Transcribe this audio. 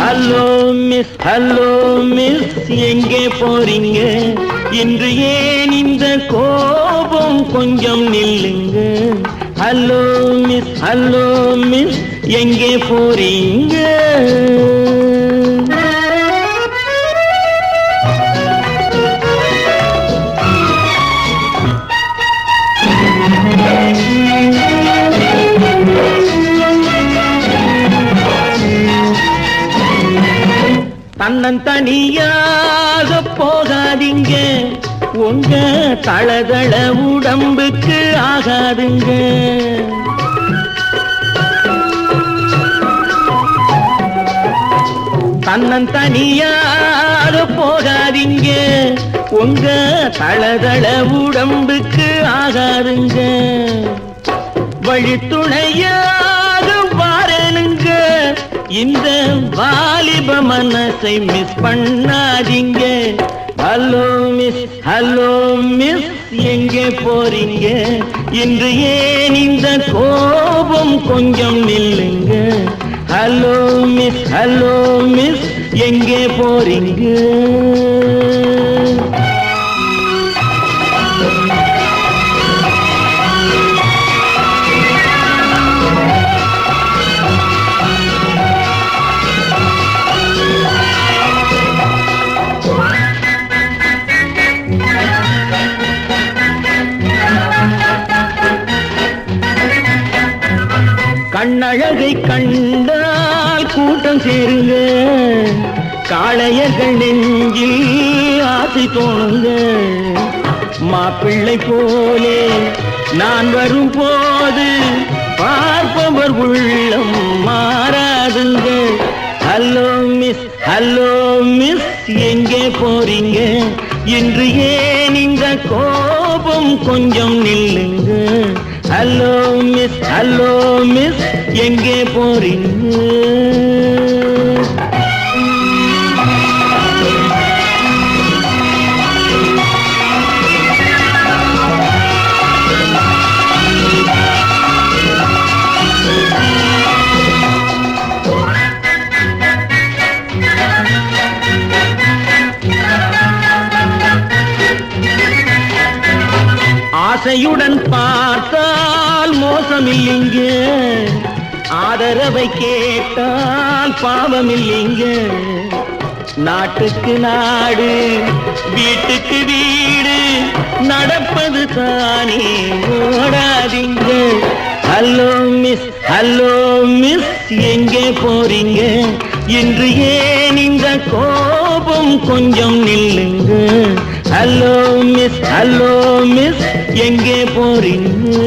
Hello miss எங்கே போறீங்க? இன்று ஏன் இந்த கோபம்? கொஞ்சம் நில்லுங்க. ஹலோ மிஸ் எங்கே போறீங்க? தன்னந்தனியாக போகாதீங்க, உங்க தளதள உடம்புக்கு ஆகாதுங்க. தன்னந்தனியாக போகாதீங்க, உங்க தளதள உடம்புக்கு ஆகாதுங்க. வழித்துணையாக வாரனுங்க, இந்த வாலிப மனசை மிஸ் பண்ணாதீங்க. ஹலோ மிஸ் எங்கே போறீங்க? இன்று ஏன் இந்த கோபம்? கொஞ்சம் நில்லுங்க. ஹலோ மிஸ் எங்கே போறீங்க? கண்ணழகை கண்டால் கூட்டம் சேருங்க, காளையர்கள் நெஞ்சில் ஆசை தோணுங்க. மாப்பிள்ளை போலே நான் வரும் போது பார்ப்பவர் உள்ளம் மாறாதுங்க. ஹலோ மிஸ் எங்கே போறீங்க? இன்று ஏன் இந்த கோபம்? கொஞ்சம் நில்லுங்க. ஹலோ மிஸ் எங்கே போறீங்க? ஆசையுடன் பார்த்தால் மோசமில்லைங்க, ஆதரவை கேட்டால் பாவமில்லைங்க. நாட்டுக்கு நாடு, வீட்டுக்கு வீடு, நடப்பது தானே ஓடாதீங்க. ஹலோ மிஸ் எங்கே போறீங்க? இன்று ஏன் இந்த கோபம்? கொஞ்சம் நில்லுங்க. ஹலோ மிஸ் எங்கே போறீங்க?